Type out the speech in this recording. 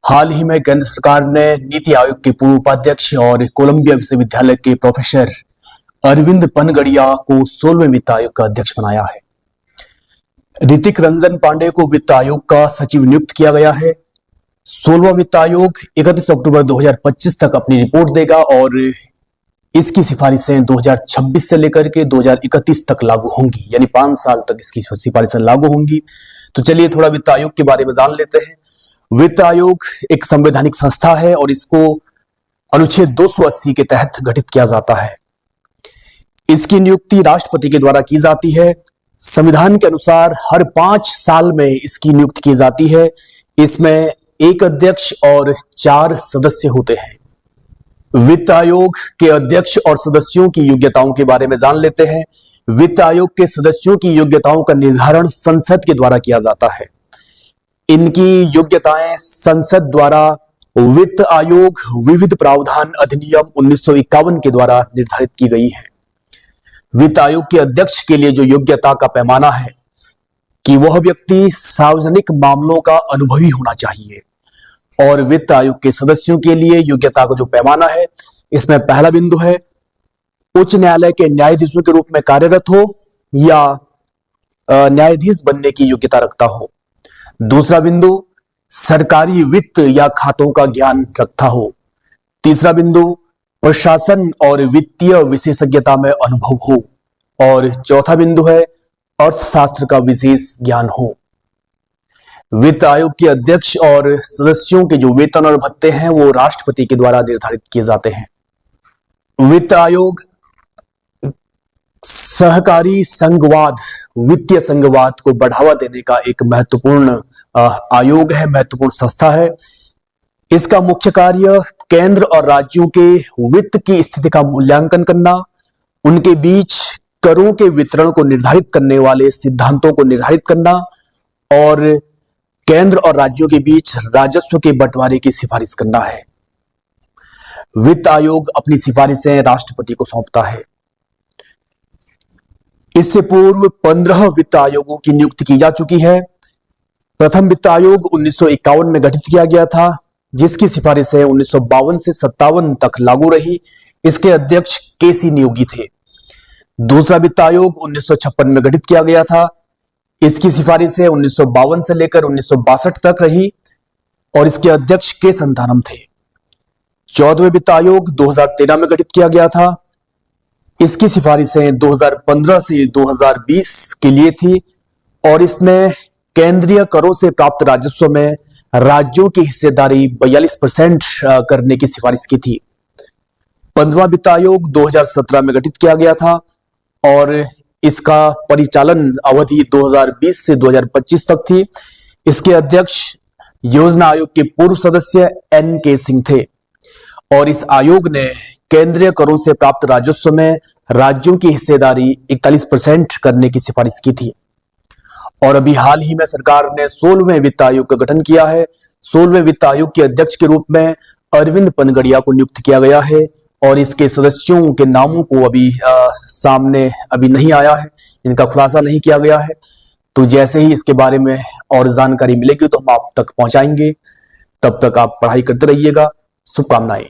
हाल ही में केंद्र सरकार ने नीति आयोग के पूर्व उपाध्यक्ष और कोलंबिया विश्वविद्यालय के प्रोफेसर अरविंद पनगड़िया को 16वें वित्त आयोग का अध्यक्ष बनाया है। ऋतिक रंजन पांडे को वित्त आयोग का सचिव नियुक्त किया गया है। 16वां वित्त आयोग 31 अक्टूबर 2025 तक अपनी रिपोर्ट देगा और इसकी सिफारिशें 2026 से लेकर के 2031 तक लागू होंगी, यानी 5 साल तक इसकी सिफारिशें लागू होंगी। तो चलिए थोड़ा वित्त आयोग के बारे में जान लेते हैं। वित्त आयोग एक संवैधानिक संस्था है और इसको अनुच्छेद 280 के तहत गठित किया जाता है। इसकी नियुक्ति राष्ट्रपति के द्वारा की जाती है। संविधान के अनुसार हर 5 साल में इसकी नियुक्ति की जाती है। इसमें एक अध्यक्ष और 4 सदस्य होते हैं। वित्त आयोग के अध्यक्ष और सदस्यों की योग्यताओं के बारे में जान लेते हैं। वित्त आयोग के सदस्यों की योग्यताओं का निर्धारण संसद के द्वारा किया जाता है। इनकी योग्यताएं संसद द्वारा वित्त आयोग विविध प्रावधान अधिनियम 1951 के द्वारा निर्धारित की गई है। वित्त आयोग के अध्यक्ष के लिए जो योग्यता का पैमाना है कि वह व्यक्ति सार्वजनिक मामलों का अनुभवी होना चाहिए, और वित्त आयोग के सदस्यों के लिए योग्यता का जो पैमाना है, इसमें पहला बिंदु है उच्च न्यायालय के न्यायाधीशों के रूप में कार्यरत हो या न्यायाधीश बनने की योग्यता रखता हो। दूसरा बिंदु सरकारी वित्त या खातों का ज्ञान रखता हो। तीसरा बिंदु प्रशासन और वित्तीय विशेषज्ञता में अनुभव हो, और चौथा बिंदु है अर्थशास्त्र का विशेष ज्ञान हो। वित्त आयोग के अध्यक्ष और सदस्यों के जो वेतन और भत्ते हैं वो राष्ट्रपति के द्वारा निर्धारित किए जाते हैं। वित्त आयोग सहकारी संघवाद, वित्तीय संघवाद को बढ़ावा देने का एक महत्वपूर्ण आयोग है, महत्वपूर्ण संस्था है। इसका मुख्य कार्य केंद्र और राज्यों के वित्त की स्थिति का मूल्यांकन करना, उनके बीच करों के वितरण को निर्धारित करने वाले सिद्धांतों को निर्धारित करना और केंद्र और राज्यों के बीच राजस्व के बंटवारे की सिफारिश करना है। वित्त आयोग अपनी सिफारिशें राष्ट्रपति को सौंपता है। इससे पूर्व 15 वित्त आयोगों की नियुक्ति की जा चुकी है। प्रथम वित्त आयोग 1951 में गठित किया गया था, जिसकी सिफारिशें 1952 से 57 तक लागू रही। इसके अध्यक्ष केसी नियोगी थे। दूसरा वित्त आयोग 1956 में गठित किया गया था। इसकी सिफारिशें 1952 से लेकर 1962 तक रही और इसके अध्यक्ष के संतानम थे। 14वें वित्त आयोग 2013 में गठित किया गया था। इसकी सिफारिशें 2015 से 2020 के लिए थी और इसने केंद्रीय करों से प्राप्त राजस्व में राज्यों की हिस्सेदारी 42% करने की सिफारिश की थी। 15वां वित्त आयोग 2017 में गठित किया गया था और इसका परिचालन अवधि 2020 से 2025 तक थी। इसके अध्यक्ष योजना आयोग के पूर्व सदस्य NK सिंह थे और इस आयोग ने केंद्रीय करों से प्राप्त राजस्व में राज्यों की हिस्सेदारी 41% करने की सिफारिश की थी। और अभी हाल ही में सरकार ने 16वें वित्त आयोग का गठन किया है। 16वें वित्त आयोग के अध्यक्ष के रूप में अरविंद पनगड़िया को नियुक्त किया गया है और इसके सदस्यों के नामों को अभी सामने नहीं आया है, इनका खुलासा नहीं किया गया है। तो जैसे ही इसके बारे में और जानकारी मिलेगी तो हम आप तक पहुंचाएंगे। तब तक आप पढ़ाई करते रहिएगा। शुभकामनाएं।